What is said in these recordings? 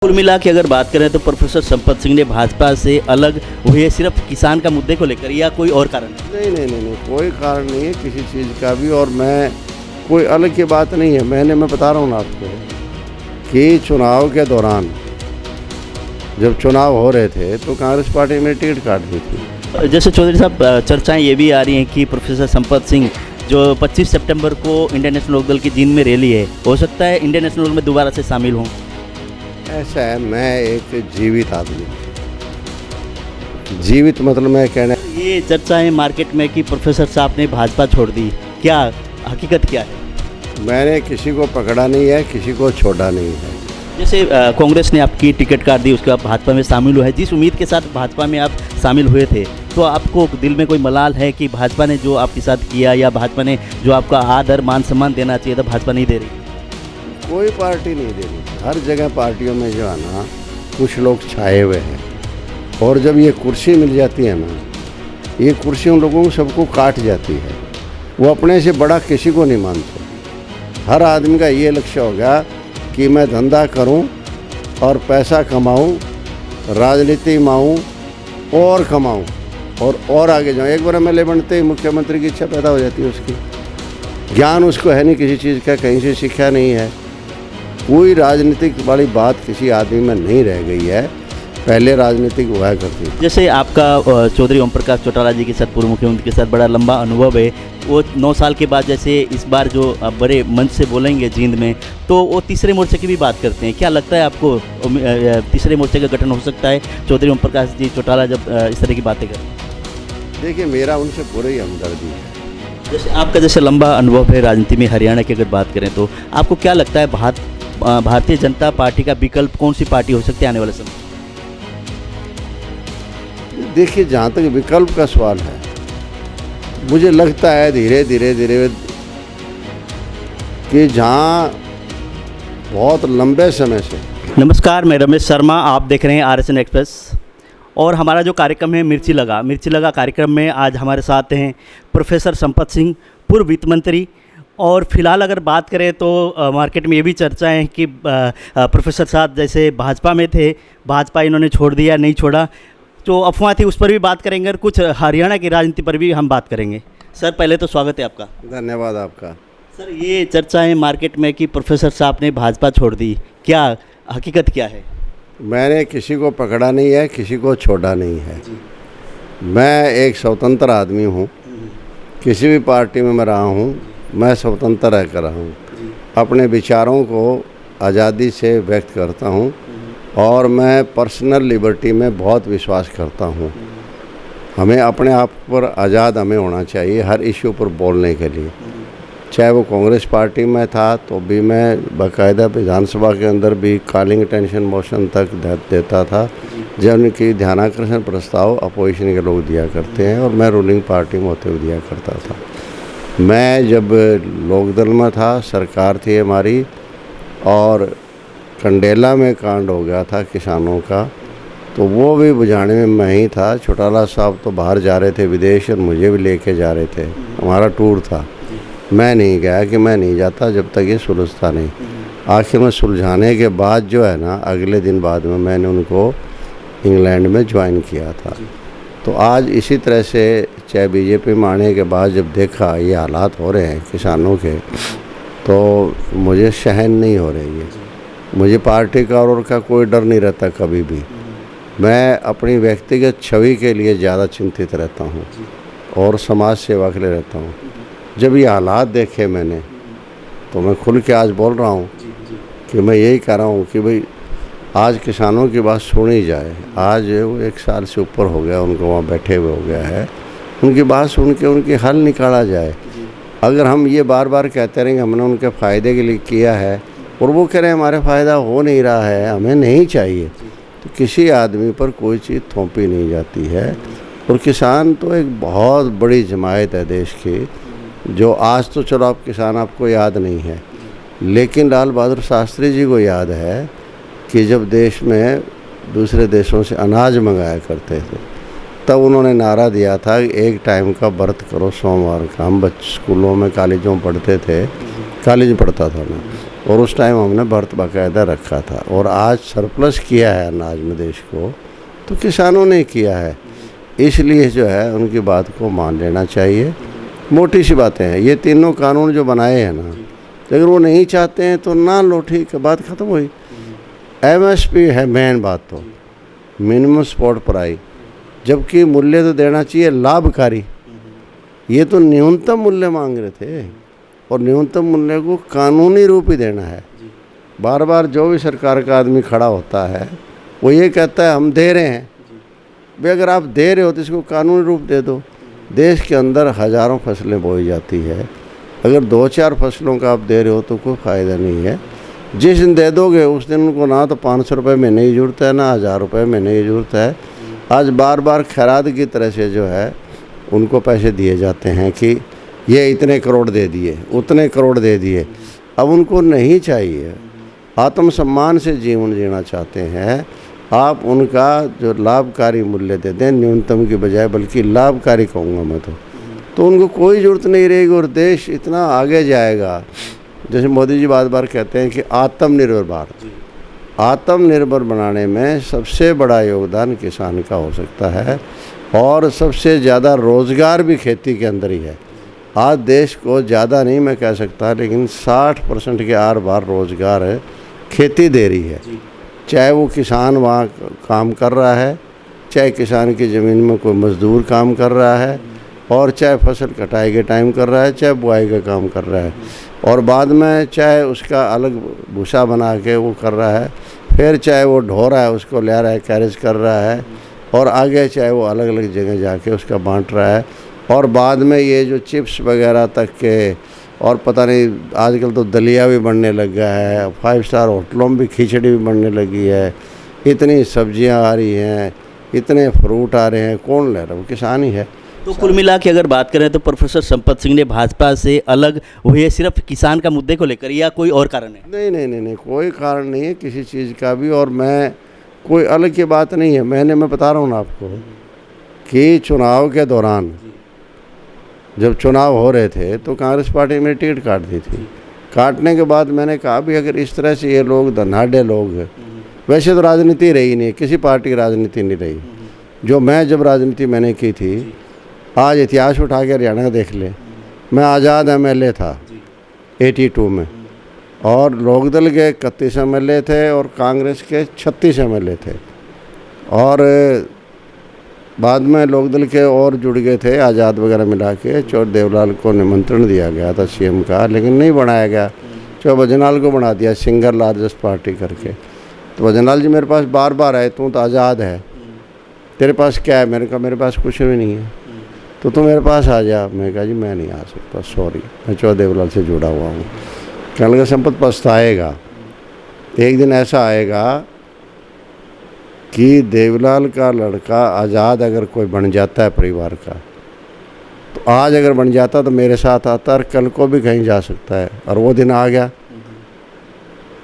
कुल मिला के अगर बात करें तो प्रोफेसर संपत सिंह ने भाजपा से अलग हुए सिर्फ किसान का मुद्दे को लेकर या कोई और कारण है? नहीं, कोई कारण नहीं है किसी चीज़ का भी। और मैं कोई अलग की बात नहीं है। मैं बता रहा हूँ ना आपको कि चुनाव के दौरान जब चुनाव हो रहे थे तो कांग्रेस पार्टी ने टिकट काट दी थी। जैसे चौधरी साहब, चर्चाएं ये भी आ रही हैं कि प्रोफेसर संपत सिंह जो 25 सितंबर को इंडियन नेशनल लोकदल की जींद में रैली है, हो सकता है इंडियन नेशनल लोकदल में दोबारा से शामिल हों। ऐसा है, मैं एक जीवित आदमी, जीवित मतलब मैं कहना, ये चर्चाएं मार्केट में कि प्रोफेसर साहब ने भाजपा छोड़ दी, क्या हकीकत क्या है? मैंने किसी को पकड़ा नहीं है, किसी को छोड़ा नहीं है। जैसे कांग्रेस ने आपकी टिकट काट दी, उसके बाद भाजपा में शामिल हुआ है। जिस उम्मीद के साथ भाजपा में आप शामिल हुए थे, तो आपको दिल में कोई मलाल है कि भाजपा ने जो आपके साथ किया या भाजपा ने जो आपका आदर मान सम्मान देना चाहिए था भाजपा नहीं दे रही? कोई पार्टी नहीं दे रही। हर जगह पार्टियों में जो है ना कुछ लोग छाए हुए हैं, और जब ये कुर्सी मिल जाती है ना, ये कुर्सी उन लोगों को सबको काट जाती है। वो अपने से बड़ा किसी को नहीं मानते। हर आदमी का ये लक्ष्य होगा कि मैं धंधा करूं और पैसा कमाऊं, राजनीति में आऊं और कमाऊं और आगे जाऊं। एक बार एमएलए बनते ही मुख्यमंत्री की इच्छा पैदा हो जाती है उसकी। ज्ञान उसको है नहीं किसी चीज़ का, कहीं से सीखा नहीं है। कोई राजनीतिक वाली बात किसी आदमी में नहीं रह गई है, पहले राजनीतिक हुआ करती थी। जैसे आपका चौधरी ओम प्रकाश चौटाला जी के साथ, पूर्व मुख्यमंत्री के साथ बड़ा लंबा अनुभव है, वो 9 साल के बाद जैसे इस बार जो आप बड़े मंच से बोलेंगे जींद में, तो वो तीसरे मोर्चे की भी बात करते हैं। क्या लगता है आपको तीसरे मोर्चे का गठन हो सकता है चौधरी ओम प्रकाश जी चौटाला जब इस तरह की बातें करें? देखिए, मेरा उनसे पूरी हमदर्दी है। जैसे आपका जैसे लंबा अनुभव है राजनीति में, हरियाणा की अगर बात करें तो आपको क्या लगता है भारतीय जनता पार्टी का विकल्प कौन सी पार्टी हो सकती है आने वाले समय? देखिए, जहाँ तक विकल्प का सवाल है, मुझे लगता है धीरे धीरे कि जहाँ बहुत लंबे समय से। नमस्कार, मैं रमेश शर्मा, आप देख रहे हैं RSN एक्सप्रेस, और हमारा जो कार्यक्रम है मिर्ची लगा कार्यक्रम में आज हमारे साथ हैं प्रोफेसर संपत सिंह, पूर्व वित्त मंत्री। और फिलहाल अगर बात करें तो मार्केट में ये भी चर्चा है कि प्रोफेसर साहब जैसे भाजपा में थे, भाजपा इन्होंने छोड़ दिया, नहीं छोड़ा, जो अफवाह थी उस पर भी बात करेंगे और कुछ हरियाणा की राजनीति पर भी हम बात करेंगे। सर, पहले तो स्वागत है आपका। धन्यवाद आपका। सर, ये चर्चा है मार्केट में कि प्रोफेसर साहब ने भाजपा छोड़ दी, क्या हकीकत क्या है? मैंने किसी को पकड़ा नहीं है, किसी को छोड़ा नहीं है। मैं एक स्वतंत्र आदमी हूँ, किसी भी पार्टी में मैं रहा हूँ, मैं स्वतंत्र रहकर रहा हूँ, अपने विचारों को आज़ादी से व्यक्त करता हूँ, और मैं पर्सनल लिबर्टी में बहुत विश्वास करता हूँ। हमें अपने आप पर आज़ाद हमें होना चाहिए हर इश्यू पर बोलने के लिए। चाहे वो कांग्रेस पार्टी में था तो भी मैं बाकायदा विधानसभा के अंदर भी कॉलिंग अटेंशन मोशन तक देता था, जब उनकी ध्यानाकर्षण प्रस्ताव अपोजिशन के लोग दिया करते हैं, और मैं रूलिंग पार्टी में होते हुए दिया करता था। मैं जब लोकदल में था, सरकार थी हमारी, और कंडेला में कांड हो गया था किसानों का, तो वो भी बुझाने में मैं ही था। चौटाला साहब तो बाहर जा रहे थे विदेश, और मुझे भी लेके जा रहे थे, हमारा टूर था। मैं नहीं गया कि मैं नहीं जाता जब तक ये सुलझता नहीं। आखिर में सुलझाने के बाद जो है ना, अगले दिन बाद में मैंने उनको इंग्लैंड में ज्वाइन किया था। तो आज इसी तरह से, चाहे बीजेपी में आने के बाद जब देखा ये हालात हो रहे हैं किसानों के, तो मुझे सहन नहीं हो रही है। मुझे पार्टी का और का कोई डर नहीं रहता कभी भी। मैं अपनी व्यक्तिगत छवि के लिए ज़्यादा चिंतित रहता हूँ और समाज सेवा के लिए रहता हूँ। जब ये हालात देखे मैंने, तो मैं खुल के आज बोल रहा हूँ कि मैं यही कह रहा हूँ कि भाई आज किसानों की बात सुनी जाए। आज वो 1 साल से ऊपर हो गया उनको वहाँ बैठे हुए हो गया है, उनकी बात सुन के उनके हल निकाला जाए। अगर हम ये बार बार कहते रहेंगे हमने उनके फ़ायदे के लिए किया है, और वो कह रहे हैं हमारे फ़ायदा हो नहीं रहा है, हमें नहीं चाहिए, तो किसी आदमी पर कोई चीज़ थोपी नहीं जाती है। और किसान तो एक बहुत बड़ी जमायत है देश की, जो आज तो चलो आप किसान आपको याद नहीं है, लेकिन लाल बहादुर शास्त्री जी को याद है कि जब देश में दूसरे देशों से अनाज मंगाया करते थे, तब उन्होंने नारा दिया था कि एक टाइम का व्रत करो सोमवार का। हम बच्चे स्कूलों में, कॉलेजों में पढ़ते थे, कॉलेज में पढ़ता था मैं, और उस टाइम हमने बर्थ बाकायदा रखा था। और आज सरप्लस किया है अनाज में देश को तो किसानों ने किया है, इसलिए जो है उनकी बात को मान लेना चाहिए। मोटी सी बातें हैं, ये तीनों कानून जो बनाए हैं ना, अगर वो नहीं चाहते हैं तो ना लो, ठीक है, बात ख़त्म हुई। MSP है मेन बात, तो मिनिमम सपोर्ट प्राइस, जबकि मूल्य तो देना चाहिए लाभकारी। ये तो न्यूनतम मूल्य मांग रहे थे और न्यूनतम मूल्य को कानूनी रूप ही देना है। बार बार जो भी सरकार का आदमी खड़ा होता है वो ये कहता है हम दे रहे हैं। भाई अगर आप दे रहे हो तो इसको कानूनी रूप दे दो। देश के अंदर हज़ारों फसलें बोई जाती है, अगर 2-4 फसलों का आप दे रहे हो तो कोई फ़ायदा नहीं है। जिस दिन दे दोगे उस दिन उनको ना तो 500 रुपये महीने की ज़रूरत है, ना 1000 रुपये महीने की ज़रूरत है। आज बार बार खैरात की तरह से जो है उनको पैसे दिए जाते हैं कि ये इतने करोड़ दे दिए, उतने करोड़ दे दिए। अब उनको नहीं चाहिए, आत्मसम्मान से जीवन जीना चाहते हैं, आप उनका जो लाभकारी मूल्य दे दें, न्यूनतम की बजाय, बल्कि लाभकारी कहूँगा मैं तो उनको कोई ज़रूरत नहीं रहेगी और देश इतना आगे जाएगा। जैसे मोदी जी बार बार कहते हैं कि आत्मनिर्भर भारत, आत्मनिर्भर बनाने में सबसे बड़ा योगदान किसान का हो सकता है और सबसे ज़्यादा रोज़गार भी खेती के अंदर ही है। आज देश को ज़्यादा नहीं मैं कह सकता, लेकिन 60% के आर पार रोज़गार है खेती दे रही है। चाहे वो किसान वहाँ काम कर रहा है, चाहे किसान की ज़मीन में कोई मज़दूर काम कर रहा है, और चाहे फसल कटाई के टाइम कर रहा है, चाहे बुआई का काम कर रहा है, और बाद में चाहे उसका अलग भूसा बना के वो कर रहा है, फिर चाहे वो ढो रहा है, उसको ले रहा है, कैरेज कर रहा है, और आगे चाहे वो अलग अलग जगह जाके उसका बांट रहा है। और बाद में ये जो चिप्स वगैरह तक के, और पता नहीं आजकल तो दलिया भी बनने लग गया है, 5 स्टार होटलों में भी खिचड़ी भी बनने लगी है, इतनी सब्जियां आ रही हैं, इतने फ्रूट आ रहे हैं, कौन ले रहा है? वो किसान ही है। तो कुल मिला के अगर बात करें तो प्रोफेसर संपत सिंह ने भाजपा से अलग हुए सिर्फ किसान का मुद्दे को लेकर, या कोई और कारण है? नहीं नहीं नहीं नहीं, कोई कारण नहीं है किसी चीज़ का भी, और मैं कोई अलग की बात नहीं है। मैं बता रहा हूँ ना आपको कि चुनाव के दौरान जब चुनाव हो रहे थे तो कांग्रेस पार्टी ने मेरी टिकट काट दी थी। काटने के बाद मैंने कहा भी अगर इस तरह से ये लोग धनाढ़े लोग, वैसे तो राजनीति रही नहीं, किसी पार्टी की राजनीति नहीं रही। जो मैं जब राजनीति मैंने की थी, आज इतिहास उठा के हरियाणा का देख ले, मैं आज़ाद MLA था 82 में, और लोकदल के 31 MLA थे और कांग्रेस के 36 MLA थे, और बाद में लोकदल के और जुड़ गए थे आज़ाद वगैरह मिला के। चौर देवलाल को निमंत्रण दिया गया था CM का, लेकिन नहीं बनाया गया। चौर भजनलाल को बना दिया सिंगल लार्जेस्ट पार्टी करके। तो भजनलाल जी मेरे पास बार बार आए, तू तो आज़ाद है, तेरे पास क्या है? मैंने कहा मेरे पास कुछ भी नहीं है, तो तू मेरे पास आ जा। मैं कहा जी मैं नहीं आ सकता, सॉरी, मैं चौर देवलाल से जुड़ा हुआ हूँ। कहने लगा संपत पछताएगा, एक दिन ऐसा आएगा कि देवलाल का लड़का आज़ाद अगर कोई बन जाता है परिवार का, तो आज अगर बन जाता तो मेरे साथ आता और कल को भी कहीं जा सकता है, और वो दिन आ गया।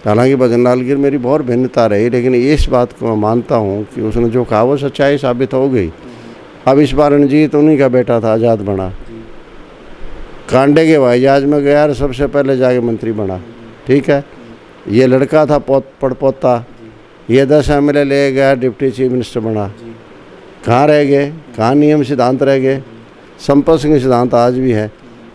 हालांकि भजनलाल की मेरी बहुत भिन्नता रही, लेकिन इस बात को मैं मानता हूँ कि उसने जो कहा वो सच्चाई साबित हो गई। अब इस बार रणजीत उन्हीं का बेटा था, आज़ाद बना, कांडे के हवाई जहाज में गया और सबसे पहले जाके मंत्री बना, ठीक है। ये लड़का था पड़पोता, ये 10 MLA ले गया, डिप्टी चीफ मिनिस्टर बना। कहाँ रह गए? कहाँ नियम सिद्धांत रह गए? संपत सिंह सिद्धांत आज भी है।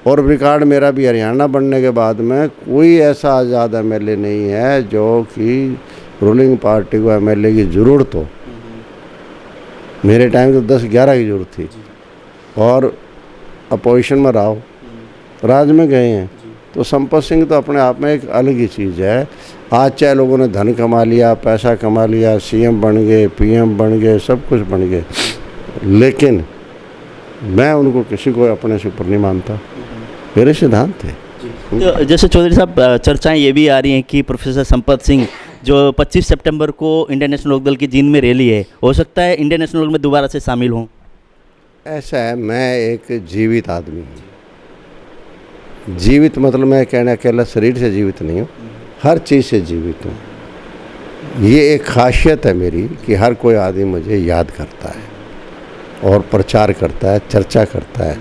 और रिकॉर्ड मेरा भी हरियाणा बनने के बाद में कोई ऐसा आज़ाद MLA नहीं है जो कि रूलिंग पार्टी को MLA की ज़रूरत हो। मेरे टाइम तो 10-11 की ज़रूरत थी, और अपोजिशन में रहा हो, राज में गए हैं। तो संपत सिंह तो अपने आप में एक अलग ही चीज़ है। आज चाहे लोगों ने धन कमा लिया, पैसा कमा लिया, CM बन गए, PM बन गए, सब कुछ बन गए, लेकिन मैं उनको किसी को अपने से ऊपर नहीं मानता, मेरे सिद्धांत थे। तो जैसे चौधरी साहब, चर्चाएं ये भी आ रही हैं कि प्रोफेसर संपत सिंह जो 25 सितंबर को इंडियन नेशनल लोकदल की जींद में रैली है, हो सकता है इंडियन नेशनल लोकदल में दोबारा से शामिल हों? ऐसा है, मैं एक जीवित आदमी हूँ। जीवित मतलब मैं कहना अकेला शरीर से जीवित नहीं हूँ, हर चीज़ से जीवित हूँ। ये एक खासियत है मेरी कि हर कोई आदमी मुझे याद करता है और प्रचार करता है, चर्चा करता है,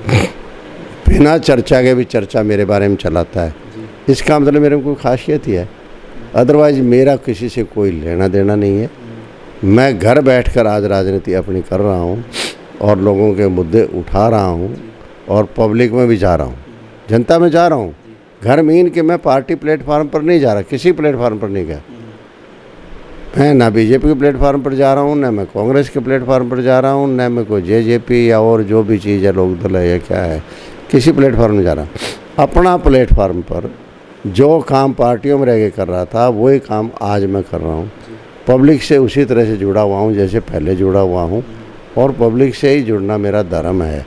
बिना चर्चा के भी चर्चा मेरे बारे में चलाता है। इसका मतलब मेरे में कोई खासियत ही है। अदरवाइज मेरा किसी से कोई लेना देना नहीं है। मैं घर बैठकर आज राजनीति अपनी कर रहा हूँ और लोगों के मुद्दे उठा रहा हूँ और पब्लिक में भी जा रहा हूँ, जनता में जा रहा हूँ। घर मीन के मैं पार्टी प्लेटफार्म पर नहीं जा रहा, किसी प्लेटफार्म पर नहीं गया। मैं ना बीजेपी के प्लेटफार्म पर जा रहा हूँ, ना मैं कांग्रेस के प्लेटफार्म पर जा रहा हूँ, ना मैं कोई जेजेपी या और जो भी चीज़ है, लोक दल है या क्या है, किसी प्लेटफार्म में जा रहा हूँ। अपना प्लेटफार्म पर जो काम पार्टियों में रह के कर रहा था वही काम आज मैं कर रहा हूँ। पब्लिक से उसी तरह से जुड़ा हुआ हूँ जैसे पहले जुड़ा हुआ हूँ और पब्लिक से ही जुड़ना मेरा धर्म है।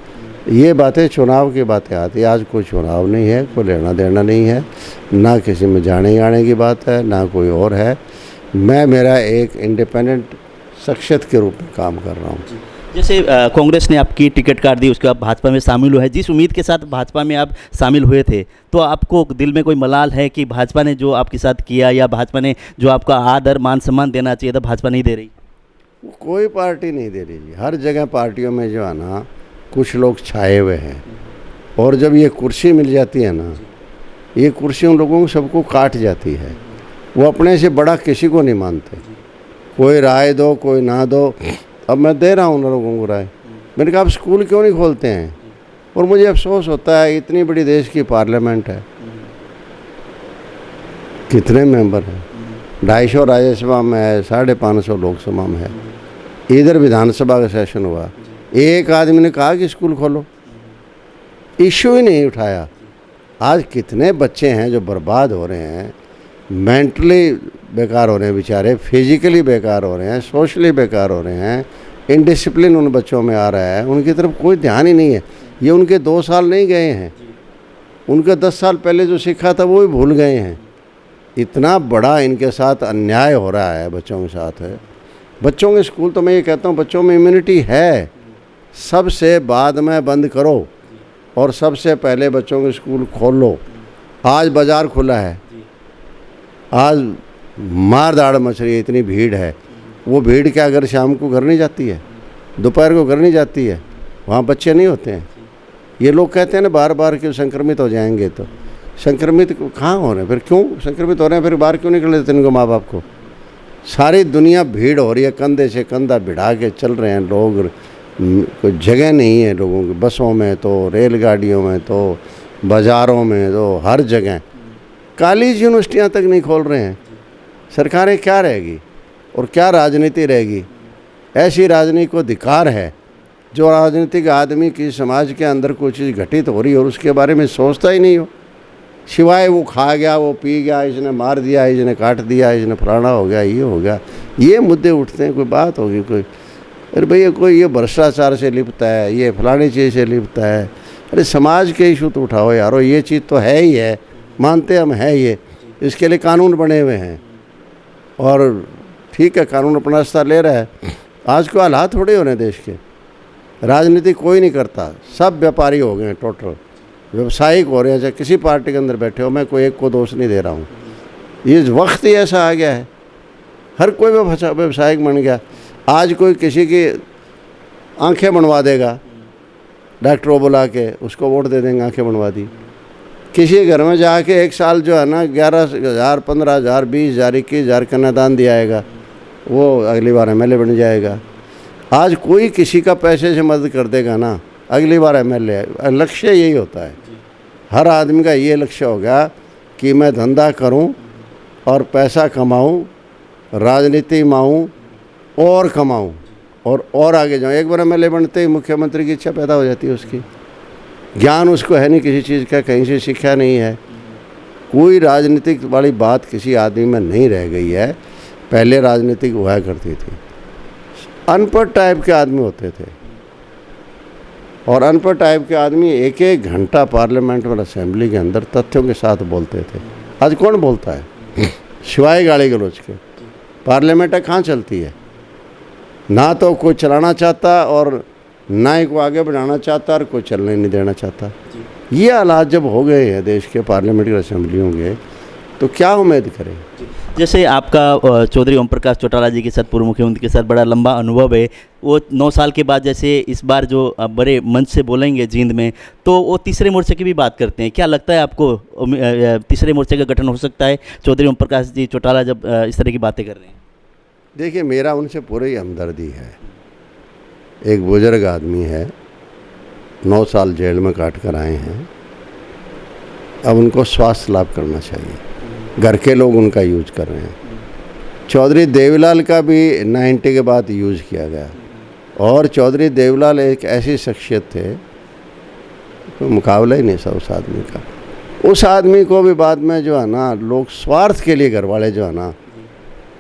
ये बातें चुनाव की बातें आती है, आज कोई चुनाव नहीं है, कोई लेना देना नहीं है, ना किसी में जाने आने की बात है, ना कोई और है। मैं मेरा एक इंडिपेंडेंट शख्सियत के रूप में काम कर रहा हूँ। जैसे कांग्रेस ने आपकी टिकट काट दी, उसके बाद भाजपा में शामिल हुए, जिस उम्मीद के साथ भाजपा में आप शामिल हुए थे, तो आपको दिल में कोई मलाल है कि भाजपा ने जो आपके साथ किया या भाजपा ने जो आपका आदर मान सम्मान देना चाहिए था भाजपा नहीं दे रही? कोई पार्टी नहीं दे रही जी। हर जगह पार्टियों में जो है ना कुछ लोग छाए हुए हैं और जब ये कुर्सी मिल जाती है ना, ये कुर्सी उन लोगों को सबको काट जाती है। वो अपने से बड़ा किसी को नहीं मानते। कोई राय दो कोई ना दो, अब मैं दे रहा हूँ उन लोगों को राय। मैंने कहा आप स्कूल क्यों नहीं खोलते हैं? और मुझे अफसोस होता है, इतनी बड़ी देश की पार्लियामेंट है, कितने मेंबर हैं, 250 राज्यसभा में है, 550 लोकसभा में है, इधर विधानसभा का सेशन हुआ, एक आदमी ने कहा कि स्कूल खोलो, इश्यू ही नहीं उठाया। आज कितने बच्चे हैं जो बर्बाद हो रहे हैं, मेंटली बेकार हो रहे हैं बेचारे, फिजिकली बेकार हो रहे हैं, सोशली बेकार हो रहे हैं, इनडिसिप्लिन उन बच्चों में आ रहा है, उनकी तरफ कोई ध्यान ही नहीं है। ये उनके 2 साल नहीं गए हैं, उनके 10 साल पहले जो सीखा था वो भी भूल गए हैं। इतना बड़ा इनके साथ अन्याय हो रहा है बच्चों के साथ है। बच्चों के स्कूल तो मैं ये कहता हूँ बच्चों में इम्यूनिटी है, सबसे बाद में बंद करो और सबसे पहले बच्चों के स्कूल खोलो। आज बाज़ार खुला है, आज मार दाड़ मच रही है, इतनी भीड़ है। वो भीड़ क्या अगर शाम को घर नहीं जाती है, दोपहर को घर नहीं जाती है, वहाँ बच्चे नहीं होते हैं। ये लोग कहते हैं ना बार बार कि संक्रमित हो जाएंगे, तो संक्रमित कहाँ हो रहे हैं फिर? क्यों संक्रमित हो रहे हैं फिर? बाहर क्यों निकल देते इनको माँ बाप को? सारी दुनिया भीड़ हो रही है, कंधे से कंधा भिड़ा के चल रहे हैं लोग, कोई जगह नहीं है लोगों की, बसों में तो, रेलगाड़ियों में तो, बाज़ारों में तो, हर जगह। कॉलेज यूनिवर्सिटियाँ तक नहीं खोल रहे हैं। सरकारें क्या रहेगी और क्या राजनीति रहेगी? ऐसी राजनीति को धिक्कार है जो राजनीतिक आदमी की समाज के अंदर कोई चीज़ घटित हो रही है और उसके बारे में सोचता ही नहीं हो, सिवाय वो खा गया, वो पी गया, इसने मार दिया, इसने काट दिया, इसने फलाना हो गया, ये हो गया, ये मुद्दे उठते हैं। कोई बात होगी कोई, अरे भैया कोई ये भ्रष्टाचार से लिपटा है, ये फलानी चीज़ से लिपटा है, अरे समाज के इशू तो उठाओ यारो। ये चीज़ तो है ही है, मानते हम है, ये इसके लिए कानून बने हुए हैं और ठीक है कानून अपना रास्ता ले रहा है। आज को हालात थोड़े हो रहे हैं देश के, राजनीति कोई नहीं करता, सब व्यापारी हो गए हैं, टोटल व्यवसायिक हो रहे हैं। चाहे किसी पार्टी के अंदर बैठे हो, मैं कोई एक को दोष नहीं दे रहा हूँ, ये वक्त ही ऐसा आ गया है, हर कोई व्यवसायिक बन गया। आज कोई किसी की आंखें बनवा देगा, डॉक्टर को बुला के उसको वोट दे देंगे, आंखें बनवा दी। किसी घर में जाके एक साल जो है ना 11,000, 15,000, 20,000, 21,000 कन्यादान दिया आएगा, वो अगली बार एमएलए बन जाएगा। आज कोई किसी का पैसे से मदद कर देगा ना, अगली बार एमएलए। लक्ष्य यही होता है, हर आदमी का ये लक्ष्य हो गया कि मैं धंधा करूं और पैसा कमाऊं, राजनीति में आऊं और कमाऊं और आगे जाऊं। एक बार एमएलए बनते ही मुख्यमंत्री की इच्छा पैदा हो जाती है उसकी। ज्ञान उसको है नहीं किसी चीज़ का, कहीं से सीखा नहीं है, कोई राजनीतिक वाली बात किसी आदमी में नहीं रह गई है। पहले राजनीतिक हुआ करती थी, अनपढ़ टाइप के आदमी होते थे और अनपढ़ टाइप के आदमी 1-1 घंटा पार्लियामेंट में असेंबली के अंदर तथ्यों के साथ बोलते थे। आज कौन बोलता है? सिवाय गाली गलौज के पार्लियामेंट कहाँ चलती है? ना तो कोई चलाना चाहता और ना ही कोई आगे बढ़ाना चाहता और कोई चलने नहीं देना चाहता। ये हालात जब हो गए हैं देश के पार्लियामेंट्री असेंबलियों के, तो क्या उम्मीद करें? जैसे आपका चौधरी ओम प्रकाश चौटाला जी के साथ, पूर्व मुख्यमंत्री के साथ बड़ा लंबा अनुभव है, वो 9 साल के बाद जैसे इस बार जो बड़े मंच से बोलेंगे जींद में, तो वो तीसरे मोर्चे की भी बात करते हैं। क्या लगता है आपको तीसरे मोर्चे का गठन हो सकता है चौधरी ओम प्रकाश जी चौटाला जब इस तरह की बातें कर रहे हैं? देखिए, मेरा उनसे पूरी हमदर्दी है। एक बुजुर्ग आदमी है, 9 साल जेल में काट कर आए हैं। अब उनको स्वास्थ्य लाभ करना चाहिए। घर के लोग उनका यूज कर रहे हैं। चौधरी देवीलाल का भी 90 के बाद यूज किया गया, और चौधरी देवीलाल एक ऐसी शख्सियत थे, कोई मुकाबला ही नहीं था उस आदमी का। उस आदमी को भी बाद में जो है ना, लोग स्वार्थ के लिए, घर वाले जो है ना,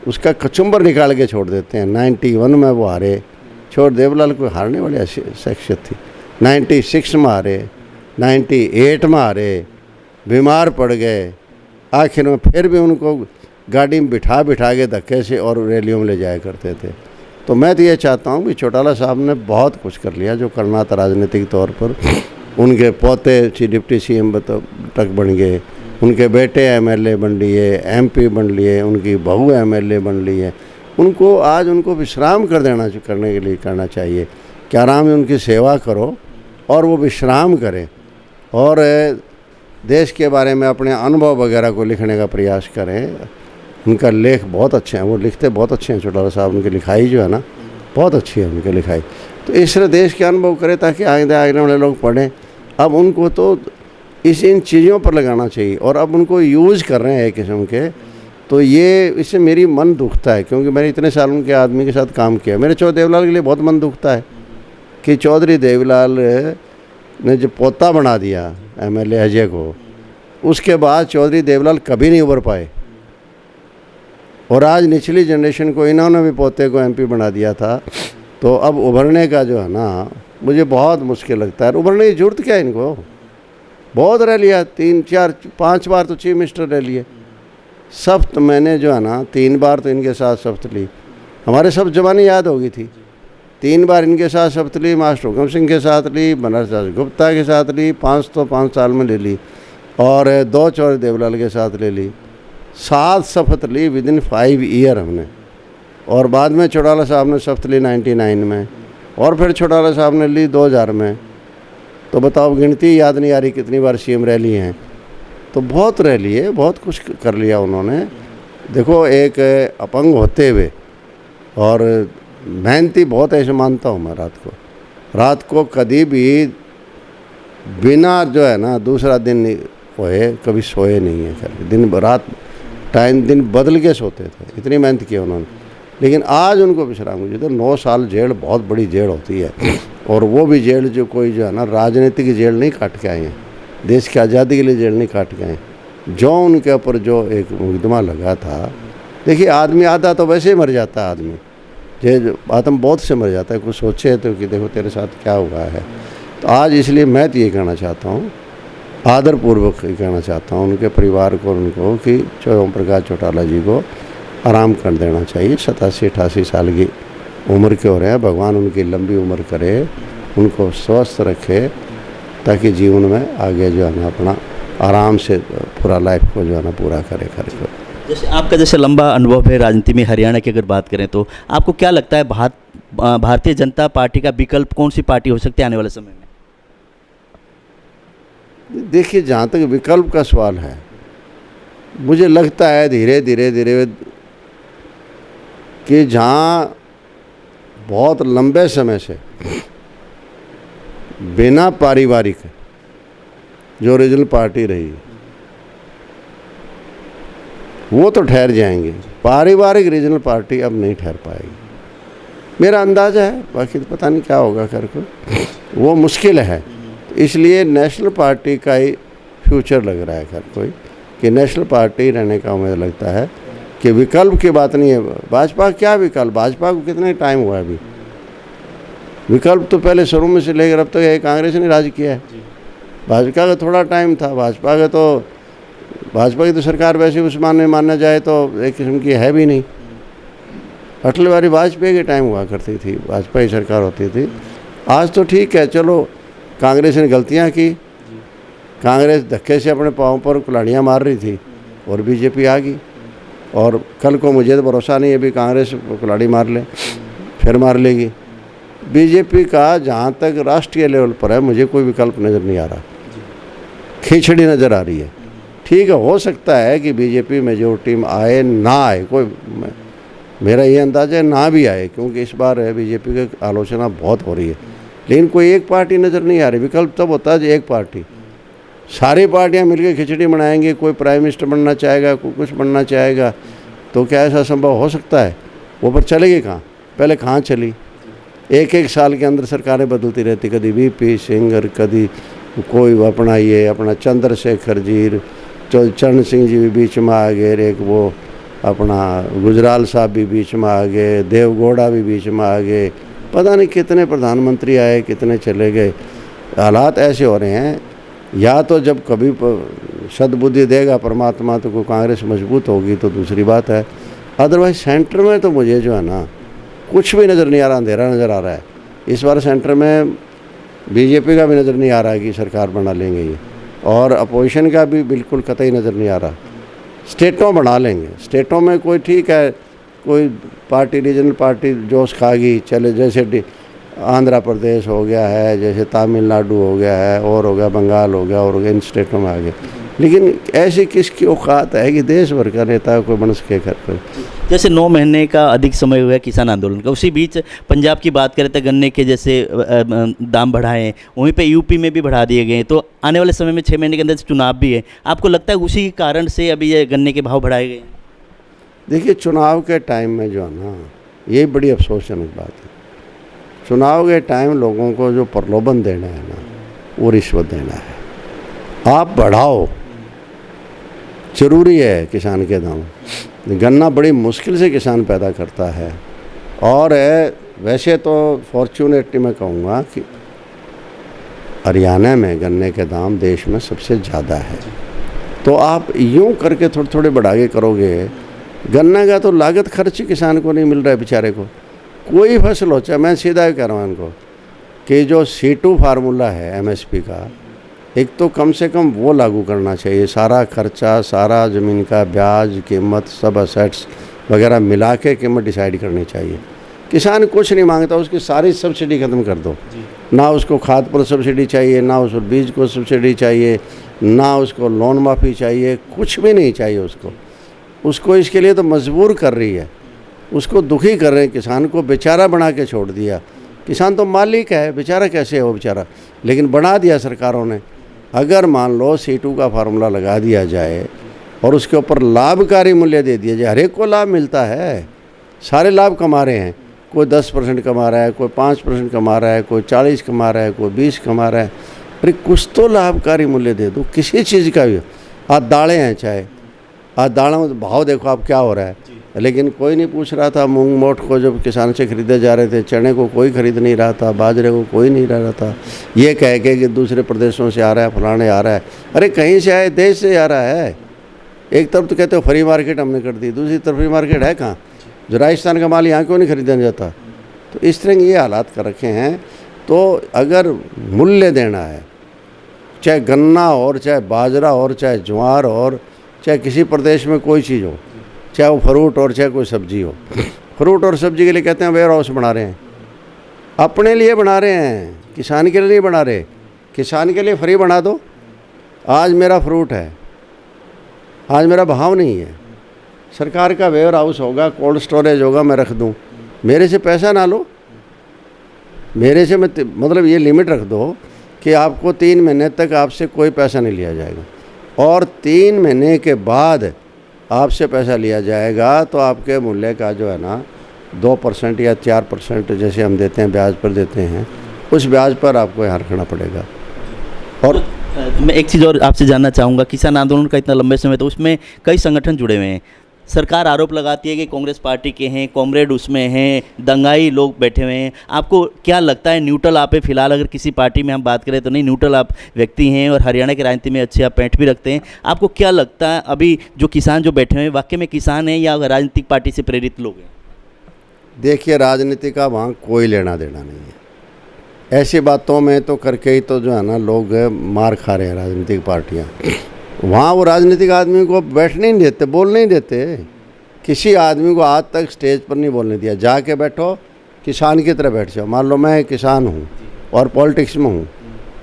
उसका कचुम्बर निकाल के छोड़ देते हैं। 91 में वो हारे, छोड़ देवीलाल को हारने वाली ऐसी शख्सियत थी। 96 में हारे, 98 में हारे, बीमार पड़ गए, आखिर में फिर भी उनको गाड़ी में बिठा के धक्के से और रैलियों में ले जाया करते थे। तो मैं तो ये चाहता हूँ कि चौटाला साहब ने बहुत कुछ कर लिया जो करना था राजनीतिक तौर पर। उनके पोते डिप्टी CM तक बन गए, उनके बेटे MLA बन लिए, MP बन लिए, उनकी बहू MLA बन ली है। उनको आज उनको विश्राम करने के लिए करना चाहिए कि आराम से उनकी सेवा करो और वो विश्राम करें, और देश के बारे में अपने अनुभव वगैरह को लिखने का प्रयास करें। उनका लेख बहुत अच्छे हैं, वो लिखते बहुत अच्छे हैं चौटाला साहब। उनकी लिखाई जो है ना, बहुत अच्छी है उनकी लिखाई। तो इस तरह देश के अनुभव करें ताकि आगे वाले लोग पढ़ें। अब उनको तो इन चीज़ों पर लगाना चाहिए, और अब उनको यूज़ कर रहे हैं एक किस्म के। तो ये इससे मेरी मन दुखता है, क्योंकि मैंने इतने साल उनके आदमी के साथ काम किया। मेरे चौधरी देवीलाल के लिए बहुत मन दुखता है कि चौधरी देवीलाल ने जो पोता बना दिया MLA अजय को, उसके बाद चौधरी देवीलाल कभी नहीं उभर पाए। और आज निचली जनरेशन को इन्होंने भी पोते को MP बना दिया था। तो अब उभरने का जो है ना, मुझे बहुत मुश्किल लगता है। उभरने की जरूरत क्या है इनको? बहुत रह लिया, 3 4 5 बार तो चीफ मिनिस्टर रह लिए। शपथ मैंने जो है ना 3 बार तो इनके साथ शपथ ली। हमारे सब जवानी याद होगी थी। 3 बार इनके साथ शपथ ली, मास्टर हुकम सिंह के साथ ली, बनरदास गुप्ता के साथ ली, 5 तो 5 साल में ले ली, और 2 चौधरी देवीलाल के साथ ले ली। 7 शपथ ली विदिन 5 ईयर हमने। और बाद में चौटाला साहब ने शपथ ली 99 में, और फिर चौटाला साहब ने ली 2000 में। तो बताओ, गिनती याद नहीं आ रही कितनी बार CM रह लिए हैं। तो बहुत रह लिए, बहुत कुछ कर लिया उन्होंने। देखो, एक अपंग होते हुए और मेहनती बहुत ऐसे मानता हूँ मैं। रात को कभी भी बिना जो है ना दूसरा दिन होए कभी सोए नहीं है। दिन रात दिन बदल के सोते थे, इतनी मेहनत की उन्होंने। लेकिन आज उनको विश्राम हुई। तो 9 साल जेल बहुत बड़ी जेल होती है, और वो भी जेल जो कोई जो है ना राजनीतिक जेल नहीं काट के आए हैं, देश की आज़ादी के लिए जेल नहीं काट के आए। जो उनके ऊपर जो एक मुकदमा लगा था, देखिए आदमी आधा तो वैसे ही मर जाता है, आदमी जो आत्म बोध से मर जाता है। कुछ सोचे तो कि देखो तेरे साथ क्या हुआ है। तो आज इसलिए मैं तो ये कहना चाहता हूँ, आदरपूर्वक कहना चाहता हूँ उनके परिवार को, उनको कि ओम प्रकाश चौटाला जी को आराम कर देना चाहिए। 87-88 साल की उम्र के हो रहे हैं। भगवान उनकी लंबी उम्र करे, उनको स्वस्थ रखे, ताकि जीवन में आगे जो है ना अपना आराम से पूरा लाइफ को जो है ना पूरा करे। जैसे आपका जैसे लंबा अनुभव है राजनीति में, हरियाणा की अगर बात करें तो आपको क्या लगता है भारतीय जनता पार्टी का विकल्प कौन सी पार्टी हो सकती है आने वाले समय में? देखिए, जहाँ तक विकल्प का सवाल है, मुझे लगता है धीरे धीरे कि जहाँ बहुत लंबे समय से बिना पारिवारिक जो रीजनल पार्टी रही वो तो ठहर जाएंगे, पारिवारिक रीजनल पार्टी अब नहीं ठहर पाएगी, मेरा अंदाज़ा है। बाकी तो पता नहीं क्या होगा, कर को वो मुश्किल है। तो इसलिए नेशनल पार्टी का ही फ्यूचर लग रहा है कर कोई, कि नेशनल पार्टी रहने का मुझे लगता है कि विकल्प की बात नहीं है। भाजपा क्या विकल्प, भाजपा को कितने टाइम हुआ है अभी? विकल्प तो पहले शुरू में से लेकर अब तक तो कांग्रेस ने राज किया है। भाजपा का थोड़ा टाइम था, भाजपा की तो सरकार वैसे उस मानना जाए तो एक किस्म की है भी नहीं। अटल बिहारी वाजपेयी के टाइम हुआ करती थी, भाजपा की सरकार होती थी। आज तो ठीक है, चलो कांग्रेस ने गलतियां की, कांग्रेस धक्के से अपने पाँव पर कुल्हाड़ियाँ मार रही थी और बीजेपी आ गई। और कल को मुझे तो भरोसा नहीं है अभी कांग्रेस कुल्हाड़ी मार ले, फिर मार लेगी। बीजेपी का जहाँ तक राष्ट्रीय लेवल पर है मुझे कोई विकल्प नज़र नहीं आ रहा, खिचड़ी नज़र आ रही है। ठीक है, हो सकता है कि बीजेपी मेजोरिटी में आए ना आए, कोई मेरा ये अंदाज़ा है ना भी आए, क्योंकि इस बार बीजेपी की आलोचना बहुत हो रही है, लेकिन कोई एक पार्टी नज़र नहीं आ रही। विकल्प तब होता है जो एक पार्टी, सारी पार्टियां मिलकर खिचड़ी बनाएंगी, कोई प्राइम मिनिस्टर बनना चाहेगा, कोई कुछ बनना चाहेगा, तो क्या ऐसा संभव हो सकता है? वो पर चलेगी कहाँ? पहले कहाँ चली? एक एक साल के अंदर सरकारें बदलती रहती, कभी वीपी सिंह और कभी कोई अपना चंद्रशेखर जी, चरण सिंह जी भी बीच में आ गए, एक वो अपना गुजराल साहब भी बीच में आ गए, देवगौड़ा भी बीच में आ गए, पता नहीं कितने प्रधानमंत्री आए, कितने चले गए। हालात ऐसे हो रहे हैं, या तो जब कभी सद्बुद्धि देगा परमात्मा तो कोई कांग्रेस मजबूत होगी तो दूसरी बात है, अदरवाइज सेंटर में तो मुझे जो है ना कुछ भी नज़र नहीं आ रहा, अंधेरा नज़र आ रहा है। इस बार सेंटर में बीजेपी का भी नज़र नहीं आ रहा है कि सरकार बना लेंगे ये, और अपोजिशन का भी बिल्कुल कतई नज़र नहीं आ रहा। स्टेटों बना लेंगे, स्टेटों में कोई ठीक है, कोई पार्टी रीजनल पार्टी जोश खागी चले, जैसे आंध्र प्रदेश हो गया है, जैसे तमिलनाडु हो गया है, और हो गया बंगाल हो गया, और हो गया, इन स्टेटों में आ गए। लेकिन ऐसी किसकी औकात है कि देश भर का नेता कोई बन सके घर पर? जैसे 9 महीने का अधिक समय हुआ है किसान आंदोलन का, उसी बीच पंजाब की बात करें तो गन्ने के जैसे दाम बढ़ाए हैं, वहीं पे यूपी में भी बढ़ा दिए गए हैं, तो आने वाले समय में 6 महीने के अंदर चुनाव भी है। आपको लगता है उसी कारण से अभी ये गन्ने के भाव बढ़ाए गए हैं? देखिए, चुनाव के टाइम में जो है ना, ये बड़ी अफसोसजनक बात है। चुनाव के टाइम लोगों को जो प्रलोभन देना है ना, वो रिश्वत देना है। आप बढ़ाओ, ज़रूरी है किसान के दाम। गन्ना बड़ी मुश्किल से किसान पैदा करता है, और वैसे तो फॉर्चूनेटली मैं कहूँगा कि हरियाणा में गन्ने के दाम देश में सबसे ज़्यादा है। तो आप यूँ करके थोड़े थोड़े बढ़ा के करोगे, गन्ना का तो लागत खर्च ही किसान को नहीं मिल रहा है बेचारे को। कोई फसल हो, चाहे मैं सीधा कह रहा हूँ इनको कि जो C2 फार्मूला है MSP का, एक तो कम से कम वो लागू करना चाहिए। सारा खर्चा, सारा ज़मीन का ब्याज, कीमत, सब असेट्स वगैरह मिला के कीमत डिसाइड करनी चाहिए। किसान कुछ नहीं मांगता, उसकी सारी सब्सिडी ख़त्म कर दो। ना उसको खाद पर सब्सिडी चाहिए, ना उसको बीज को सब्सिडी चाहिए, ना उसको लोन माफ़ी चाहिए, कुछ भी नहीं चाहिए उसको इसके लिए तो मजबूर कर रही है, उसको दुखी कर रहे हैं। किसान को बेचारा बना के छोड़ दिया। किसान तो मालिक है, बेचारा कैसे है वो बेचारा, लेकिन बना दिया सरकारों ने। अगर मान लो C2 का फार्मूला लगा दिया जाए और उसके ऊपर लाभकारी मूल्य दे दिया जाए, हर एक को लाभ मिलता है, सारे लाभ कमा रहे हैं। कोई 10% कमा रहा है, कोई 5% कमा रहा है, कोई 40 कमा रहा है, कोई 20 कमा रहा है। अरे कुछ तो लाभकारी मूल्य दे दो, किसी चीज़ का भी। आज दालें हैं, चाहे आज दालों में भाव देखो आप क्या हो रहा है, लेकिन कोई नहीं पूछ रहा था। मूंग मोट को जब किसान से खरीदे जा रहे थे, चने को कोई खरीद नहीं रहा था, बाजरे को कोई नहीं रहा था। ये कह के कि दूसरे प्रदेशों से आ रहा है, फलाने आ रहा है। अरे कहीं से आए, देश से आ रहा है। एक तरफ तो कहते हो फ्री मार्केट हमने कर दी, दूसरी तरफ फ्री मार्केट है कहाँ? जो राजस्थान का माल यहाँ क्यों नहीं खरीदा जाता? तो इस तरह के ये हालात कर रखे हैं। तो अगर मूल्य देना है, चाहे गन्ना और चाहे बाजरा और चाहे ज्वार और चाहे किसी प्रदेश में कोई चीज़ हो, चाहे वो फ्रूट और चाहे कोई सब्जी हो। फ्रूट और सब्जी के लिए कहते हैं वेयर हाउस बना रहे हैं, अपने लिए बना रहे हैं, किसान के लिए नहीं बना रहे। किसान के लिए फ्री बना दो। आज मेरा फ्रूट है, आज मेरा भाव नहीं है, सरकार का वेयर हाउस होगा, कोल्ड स्टोरेज होगा, मैं रख दूं, मेरे से पैसा ना लो। मेरे से मतलब ये लिमिट रख दो कि आपको 3 महीने तक आपसे कोई पैसा नहीं लिया जाएगा, और 3 महीने के बाद आपसे पैसा लिया जाएगा तो आपके मूल्य का जो है ना 2% या 4% जैसे हम देते हैं ब्याज पर देते हैं, उस ब्याज पर आपको यहाँ रखना पड़ेगा। और मैं एक चीज़ और आपसे जानना चाहूँगा, किसान आंदोलन का इतना लंबे समय तो उसमें कई संगठन जुड़े हुए हैं। सरकार आरोप लगाती है कि कांग्रेस पार्टी के हैं, कॉमरेड उसमें हैं, दंगाई लोग बैठे हुए हैं। आपको क्या लगता है, न्यूट्रल आप है फिलहाल? अगर किसी पार्टी में हम बात करें तो नहीं, न्यूट्रल आप व्यक्ति हैं और हरियाणा की राजनीति में अच्छे आप पैंठ भी रखते हैं। आपको क्या लगता है अभी जो किसान जो बैठे हुए हैं वाकई में किसान हैं या राजनीतिक पार्टी से प्रेरित लोग हैं? देखिए, राजनीति का वहाँ कोई लेना देना नहीं है। ऐसी बातों में तो करके ही तो जो है ना लोग मार खा रहे हैं राजनीतिक पार्टियाँ। वहाँ वो राजनीतिक आदमी को बैठने नहीं देते, बोलने नहीं देते। किसी आदमी को आज तक स्टेज पर नहीं बोलने दिया। जाके बैठो, किसान की तरह बैठ जाओ। मान लो मैं एक किसान हूँ और पॉलिटिक्स में हूँ,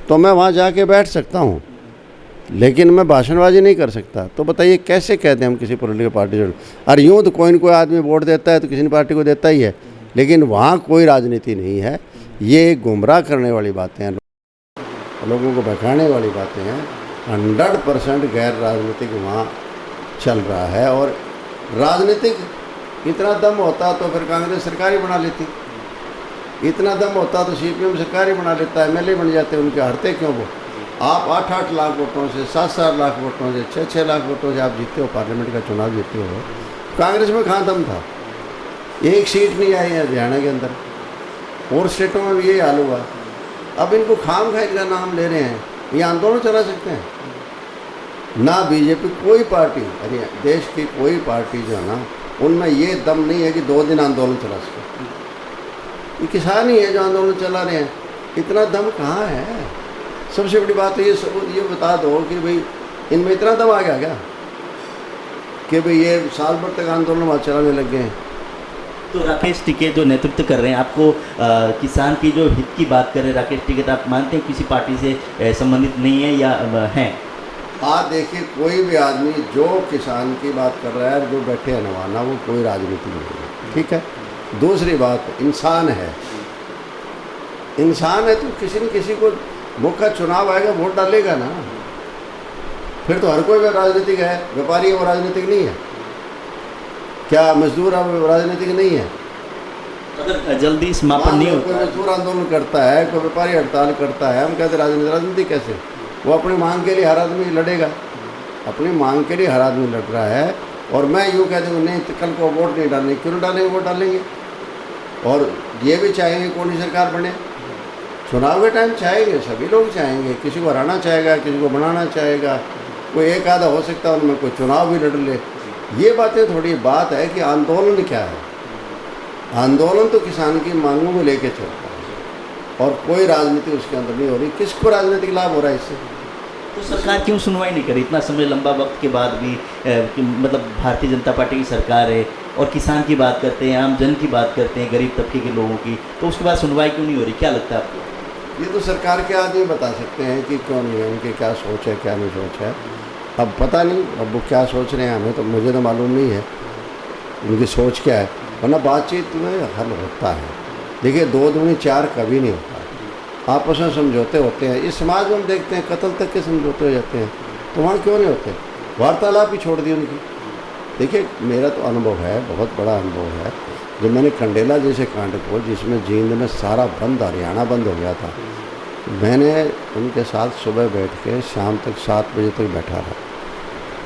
तो मैं वहाँ जाके बैठ सकता हूँ, लेकिन मैं भाषणबाजी नहीं कर सकता। तो बताइए कैसे कहते हैं हम किसी पॉलिटिकल पार्टी से? और यूँ तो कोई न कोई आदमी वोट देता है तो किसी पार्टी को देता ही है, लेकिन वहाँ कोई राजनीति नहीं है। ये गुमराह करने वाली बातें हैं, लोगों को बहकाने वाली बातें हैं। 100% गैर राजनीतिक वहाँ चल रहा है। और राजनीतिक इतना दम होता तो फिर कांग्रेस सरकार ही बना लेती, इतना दम होता तो CPM सरकार ही बना लेता, MLA बन जाते, उनके हारते क्यों वो? आप 8-8 लाख वोटों से, 7-7 लाख वोटों से, 6-6 लाख वोटों से आप जीतते हो, पार्लियामेंट का चुनाव जीतते हो। कांग्रेस में कहाँ दम था? एक सीट नहीं आई है हरियाणा के अंदर, और स्टेटों में भी यही हाल हुआ। अब इनको खाम खा का नाम ले रहे हैं, ये आंदोलन चला सकते हैं ना? बीजेपी कोई पार्टी, अरे देश की कोई पार्टी जो है ना, उनमें ये दम नहीं है कि 2 दिन आंदोलन चला सके। ये किसान ही है जो आंदोलन चला रहे हैं, इतना दम कहाँ है? सबसे बड़ी बात तो ये सबूत ये बता दो कि भाई इनमें इतना दम आ गया क्या कि भाई ये साल भर तक आंदोलन वहाँ चलाने लग गए हैं। तो राकेश टिकैत जो नेतृत्व कर रहे हैं, आपको किसान की जो हित की बात कर रहे हैं राकेश टिकैत, आप मानते हैं किसी पार्टी से संबंधित नहीं है या हैं? आज देखिए कोई भी आदमी जो किसान की बात कर रहा है, जो बैठे हैं नवाना, वो कोई राजनीति नहीं है, ठीक है। दूसरी बात, इंसान है, इंसान है तो किसी न किसी को मौका, चुनाव आएगा वोट डालेगा ना। फिर तो हर कोई राजनीतिक है, व्यापारी वो राजनीतिक नहीं है क्या? मजदूर अब राजनीतिक नहीं है? अगर जल्दी समापन नहीं होता, कोई मजदूर आंदोलन करता है, कोई व्यापारी हड़ताल करता है, हम कहते राजनीति कैसे? वो अपनी मांग के लिए हर आदमी लड़ेगा, अपनी मांग के लिए हर आदमी लड़ रहा है। और मैं यूँ कह दूँगा नहीं तो कल को वोट नहीं डालेंगे, क्यों नहीं डालेंगे? वोट डालेंगे। और ये भी चाहेंगे कौन सी सरकार बने, चुनाव के टाइम चाहेंगे, सभी लोग चाहेंगे, किसी को हराना चाहेगा, किसी को बनाना चाहेगा, कोई एक आधा हो सकता है उनमें कोई चुनाव भी लड़ ले। ये बातें थोड़ी बात है कि आंदोलन क्या है। आंदोलन तो किसान की मांगों को लेके चलता है और कोई राजनीति उसके अंदर नहीं हो रही। किसको राजनीतिक लाभ हो रहा है इससे? तो सरकार क्यों सुनवाई नहीं करी इतना समय लंबा वक्त के बाद भी? मतलब भारतीय जनता पार्टी की सरकार है और किसान की बात करते हैं, आम जन की बात करते हैं, गरीब तबके के लोगों की, तो उसके बाद सुनवाई क्यों नहीं हो रही? क्या लगता है आपको? ये तो सरकार के आदमी बता सकते हैं कि क्यों नहीं है, उनकी क्या सोच है, क्या नहीं सोच है। अब पता नहीं अब वो क्या सोच रहे हैं, हमें तो, मुझे तो मालूम नहीं है उनकी सोच क्या है। वरना बातचीत में हल होता है। देखिए 2 दूनी 4 कभी नहीं होता, आपस में समझौते होते हैं। इस समाज में हम देखते हैं कत्ल तक के समझौते हो जाते हैं, तो वहाँ क्यों नहीं होते? वार्तालाप ही छोड़ दी उनकी। देखिए मेरा तो अनुभव है, बहुत बड़ा अनुभव है। जब मैंने कंडेला जैसे कांड को, जिसमें जींद में सारा बंद, हरियाणा बंद हो गया था, मैंने उनके साथ सुबह बैठ के शाम तक 7 बजे तक बैठा रहा।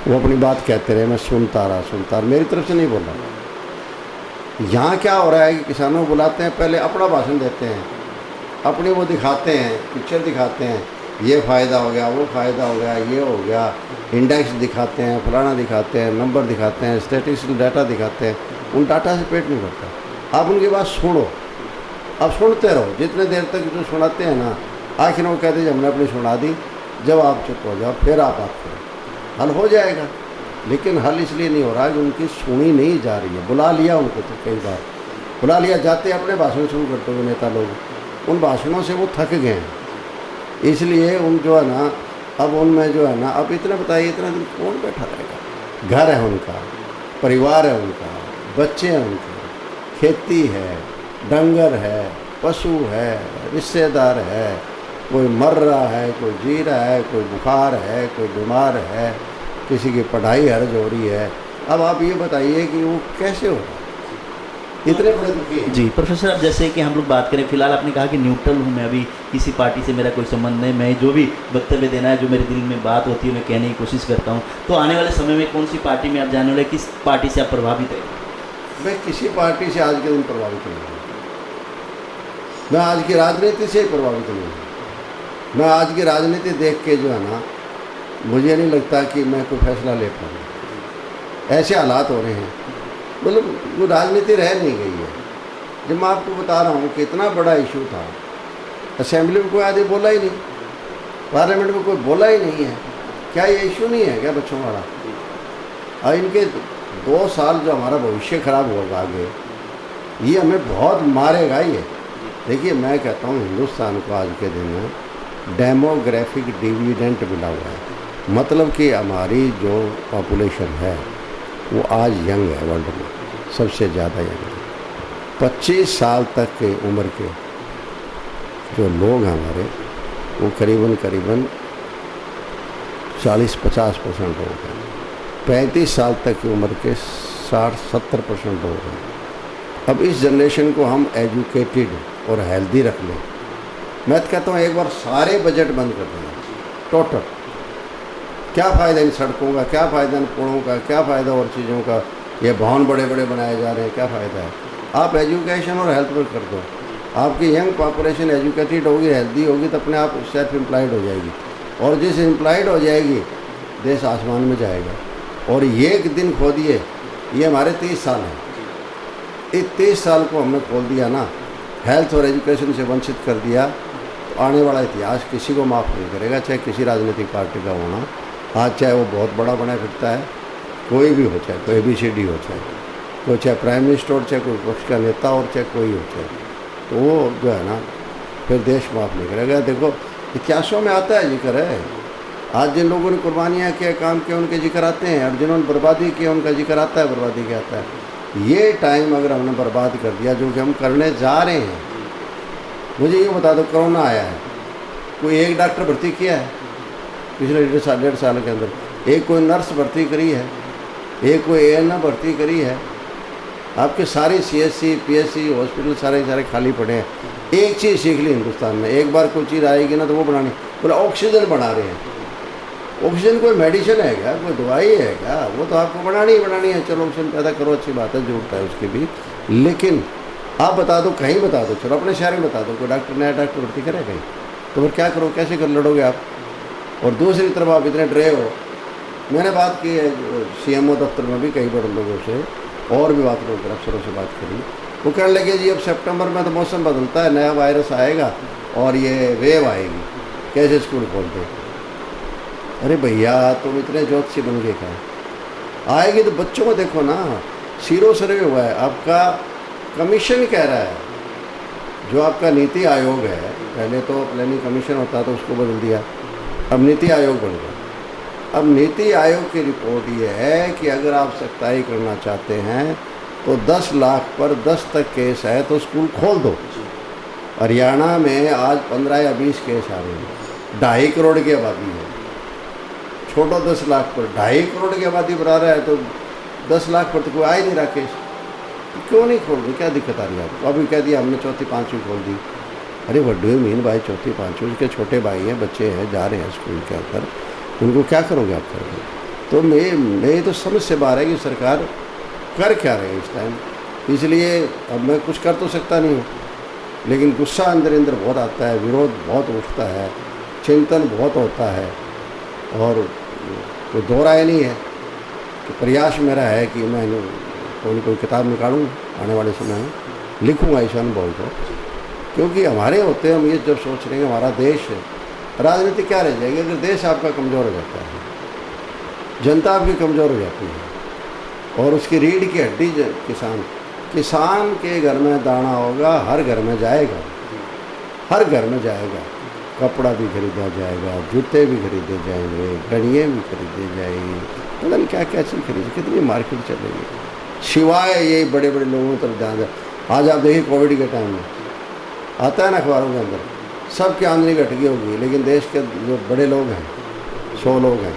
वो अपनी बात कहते रहे, मैं सुनता रहा, मेरी तरफ से नहीं बोल रहा। यहाँ क्या हो रहा है कि किसानों को बुलाते हैं, पहले अपना भाषण देते हैं, अपने वो दिखाते हैं, पिक्चर दिखाते हैं, ये फ़ायदा हो गया, वो फ़ायदा हो गया, ये हो गया, इंडेक्स दिखाते हैं, फलाना दिखाते हैं, नंबर दिखाते हैं, स्टैटिस्टिकल डाटा दिखाते हैं। उन डाटा से पेट नहीं भरता। आप उनकी बात सुनो, आप सुनते रहो, जितने देर तक जो सुनाते हैं ना, आखिर वो कहते हैं हमने अपनी सुना दी, जब आप चुप हो जाओ फिर आप बात करो, हल हो जाएगा। लेकिन हल इसलिए नहीं हो रहा कि उनकी सुनी नहीं जा रही है। बुला लिया उनको, तो कई बार बुला लिया, जाते अपने भाषण शुरू करते हुए नेता लोग, उन भाषणों से वो थक गए हैं। इसलिए उन जो है ना, अब उनमें जो है ना, अब इतना बताइए, इतना दिन कौन बैठा रहेगा? घर है उनका, परिवार है उनका, बच्चे हैं उनके, खेती है, डंगर है, पशु है, रिश्तेदार है, कोई मर रहा है, कोई जी रहा है, कोई बुखार है, कोई बीमार है, किसी की पढ़ाई हर्ज हो रही है। अब आप ये बताइए कि वो कैसे हो रहा है? इतने बड़े दुखी हैं। जी प्रोफेसर, अब जैसे कि हम लोग बात करें, फिलहाल आपने कहा कि न्यूट्रल हूँ मैं, अभी किसी पार्टी से मेरा कोई संबंध नहीं, मैं जो भी वक्तव्य देना है, जो मेरे दिल में बात होती है, मैं कहने की कोशिश करता हूँ। तो आने वाले समय में कौन सी पार्टी में आप जाने वाले, किस पार्टी से आप प्रभावित हैं? मैं किसी पार्टी से आज के दिन प्रभावित नहीं हूँ। मैं आज की राजनीति से प्रभावित नहीं हूँ। मैं आज की राजनीति देख के जो है ना, मुझे नहीं लगता कि मैं कोई फैसला ले पाऊँगा। ऐसे हालात हो रहे हैं, मतलब वो राजनीति रह नहीं गई है। जब मैं आपको बता रहा हूँ कि इतना बड़ा इशू था, असेंबली में कोई आदमी बोला ही नहीं, पार्लियामेंट में कोई बोला ही नहीं है। क्या ये इशू नहीं है क्या बच्चों वाला? और इनके 2 साल जो हमारा भविष्य खराब होगा आगे, ये हमें बहुत मारेगा ये। देखिए मैं कहता हूँ हिंदुस्तान को आज के दिन में डेमोग्राफिक डिविडेंट मिला हुआ है, मतलब कि हमारी जो पॉपुलेशन है वो आज यंग है, वर्ल्ड में सबसे ज़्यादा यंग है। 25 साल तक के उम्र के जो लोग हैं हमारे, वो करीबन 40-50% लोग हैं। 35 साल तक की उम्र के 60-70% लोग हैं। अब इस जनरेशन को हम एजुकेटेड और हेल्दी रख लें, मैं तो कहता हूँ एक बार सारे बजट बंद कर दें टोटल। क्या फ़ायदा इन सड़कों का, क्या फ़ायदा इन पुलों का, क्या फ़ायदा और चीज़ों का, ये भवन बड़े बड़े बनाए जा रहे हैं, क्या फ़ायदा है। आप एजुकेशन और हेल्थ पर कर दो, आपकी यंग पॉपुलेशन एजुकेटेड होगी, हेल्दी होगी, तो अपने आप सेल्फ एम्प्लॉयड हो जाएगी, और जिस एम्प्लॉयड हो जाएगी देश आसमान में जाएगा। और ये एक दिन खो दिए, ये हमारे 30 साल हैं, इस 30 साल को हमने खोल दिया ना, हेल्थ और एजुकेशन से वंचित कर दिया, तो आने वाला इतिहास किसी को माफ़ नहीं करेगा, चाहे किसी राजनीतिक पार्टी का होना, आज चाहे वो बहुत बड़ा बना फिरता है, कोई भी हो, चाहे कोई ABCD हो, चाहे प्राइम मिनिस्टर हो, चाहे कोई पक्ष का नेता हो, चाहे कोई हो, चाहे, तो वो जो है ना फिर देश माफ़ नहीं करेगा। देखो इतिहासों में आता है, जिक्र है, आज जिन लोगों ने कुर्बानियाँ किए, काम किए, उनके जिक्र आते हैं, और जिन्होंने बर्बादी की उनका जिक्र आता है, बर्बादी क्या आता है। ये टाइम अगर हमने बर्बाद कर दिया जो कि हम करने जा रहे हैं, मुझे ये बता दो, कोरोना आया है, कोई एक डॉक्टर भर्ती किया है पिछले 1.5 साल के अंदर? एक कोई नर्स भर्ती करी है? एक कोई ANM भर्ती करी है? आपके सारे CSC PSC हॉस्पिटल सारे खाली पड़े हैं। एक चीज़ सीख ली हिंदुस्तान में, एक बार कोई चीज़ आएगी ना तो वो बनानी, बोले ऑक्सीजन बना रहे हैं। ऑक्सीजन कोई मेडिसिन है क्या, कोई दवाई है क्या? वो तो आपको बनानी है। चलो ऑक्सीजन पैदा करो, अच्छी बात है, जरूरत है उसकी भी, लेकिन आप बता दो, कहीं बता दो, चलो अपने शहर में बता दो, कोई डॉक्टर नया डॉक्टर भर्ती करे कहीं, तो फिर क्या करो, कैसे कर लड़ोगे आप? और दूसरी तरफ आप इतने डरे हो। मैंने बात की है CMO दफ्तर में भी कई बड़े लोगों से, और भी बात लोग अफसरों से बात करी, वो कहने लगे जी अब सितंबर में तो मौसम बदलता है, नया वायरस आएगा और ये वेव आएगी, कैसे स्कूल खोल दे? अरे भैया तुम इतने ज्योतिषी बन गए क्या? आएगी तो बच्चों को देखो ना, सीरो सर्वे हुआ है, आपका कमीशन कह रहा है, जो आपका नीति आयोग है, पहले तो प्लानिंग कमीशन होता तो उसको बदल दिया, अब नीति आयोग बन गया। अब नीति आयोग की रिपोर्ट ये है कि अगर आप सख्ताई करना चाहते हैं तो 10 लाख पर 10 तक केस है तो स्कूल खोल दो। हरियाणा में आज 15 या 20 केस आ रहे हैं, 2.5 करोड़ की आबादी है, छोड़ो 10 लाख पर, 2.5 करोड़ की आबादी पर आ रहा है, तो 10 लाख पर तो कोई आ ही नहीं रहा केस, तो क्यों नहीं खोल रहे? क्या दिक्कत आ रही है आपको? अभी कह दिया हमने 4वीं 5वीं खोल दी। अरे व्हाट डू यू मीन भाई 4वीं 5वीं? उसके छोटे भाई हैं, बच्चे हैं, जा रहे हैं स्कूल के अंदर, उनको क्या करोगे आप करोगे? तो मैं तो समझ से बाहर है कि सरकार कर क्या रही है इस टाइम। इसलिए अब मैं कुछ कर तो सकता नहीं हूँ, लेकिन गुस्सा अंदर बहुत आता है, विरोध बहुत उठता है, चिंतन बहुत होता है, और कोई दो राय नहीं है कि प्रयास मेरा है कि मैं कोई किताब निकालूँ, आने वाले समय में लिखूँगा इस अनुभव को, क्योंकि हमारे होते हम ये जब सोच रहे हैं हमारा देश है, राजनीति क्या रह जाएगी अगर देश आपका कमज़ोर हो जाता है, जनता आपकी कमज़ोर हो जाती है, और उसकी रीढ़ की हड्डी किसान के घर में दाना होगा, हर घर में जाएगा, हर घर में जाएगा, कपड़ा भी खरीदा जाएगा, जूते भी खरीदे जाएंगे, घड़ियाँ भी खरीदे जाएंगी, पता नहीं क्या क्या चीज़ खरीदी, कितनी मार्केट चलेगी, सिवाय यही बड़े बड़े लोगों तरफ ध्यान दें। आज आप देखिए कोविड के टाइम में आता है ना अखबारों के अंदर, सबकी आमदनी घट गई होगी, लेकिन देश के जो बड़े लोग हैं, 100 लोग हैं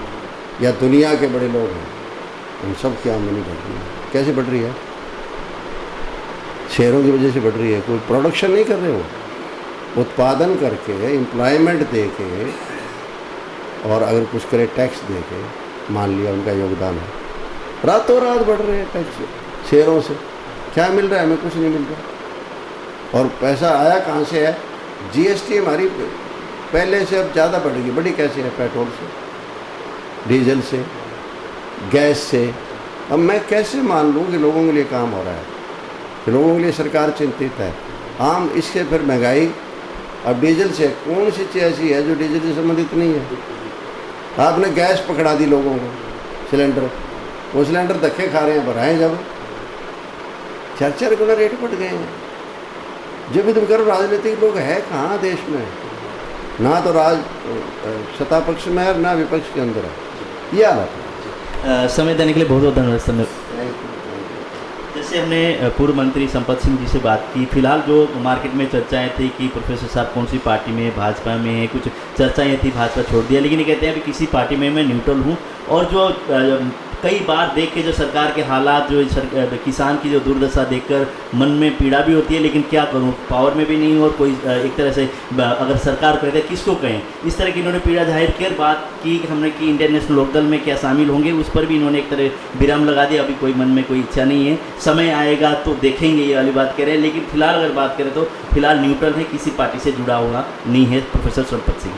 या दुनिया के बड़े लोग हैं, उन सब की आमदनी बढ़ रही है। कैसे बढ़ रही है? शेयरों की वजह से बढ़ रही है। कोई प्रोडक्शन नहीं कर रहे हो, उत्पादन करके, एम्प्लॉयमेंट दे के, और अगर कुछ करे टैक्स दे के, मान लिया उनका योगदान है, रातों रात बढ़ रहे हैं टैक्स शेयरों से। क्या मिल रहा है? हमें कुछ नहीं मिल रहा। और पैसा आया कहाँ से है? GST हमारी पहले से अब ज़्यादा बढ़ गई। बढ़ी कैसे है? पेट्रोल से, डीजल से, गैस से। अब मैं कैसे मान लूँ कि लोगों के लिए काम हो रहा है, कि लोगों के लिए सरकार चिंतित है? आम इसके फिर महंगाई। अब डीजल से कौन सी चीज़ ऐसी है जो डीजल से संबंधित नहीं है? आपने गैस पकड़ा दी लोगों को, सिलेंडर, वो सिलेंडर धक्के खा रहे हैं, भराएं जब, 4-4 गुना रेट बढ़ गए हैं। जो भी तुम करो, राजनीतिक लोग है कहाँ देश में, ना तो सत्ता पक्ष में है ना विपक्ष के अंदर है, ये हालत है। समय देने के लिए बहुत बहुत धन्यवाद। समय जैसे हमने पूर्व मंत्री संपत सिंह जी से बात की, फिलहाल जो मार्केट में चर्चाएं थी कि प्रोफेसर साहब कौन सी पार्टी में, भाजपा में है, कुछ चर्चाएं थी, भाजपा छोड़ दिया, लेकिन ये कहते हैं अभी किसी पार्टी में मैं न्यूट्रल हूँ। और जो कई बार देख के जो सरकार के हालात, जो किसान की जो दुर्दशा देखकर मन में पीड़ा भी होती है, लेकिन क्या करूं, पावर में भी नहीं, और कोई एक तरह से अगर सरकार कहते हैं किसको कहें, इस तरह की इन्होंने पीड़ा जाहिर कर बात की हमने कि इंडियन नेशनल लोकदल में क्या शामिल होंगे, उस पर भी इन्होंने एक तरह विराम लगा दिया। अभी कोई मन में कोई इच्छा नहीं है, समय आएगा तो देखेंगे, ये वाली बात कह रहे हैं। लेकिन फिलहाल अगर बात करें तो फिलहाल न्यूट्रल है, किसी पार्टी से जुड़ा हुआ नहीं है प्रोफेसर संपत सिंह।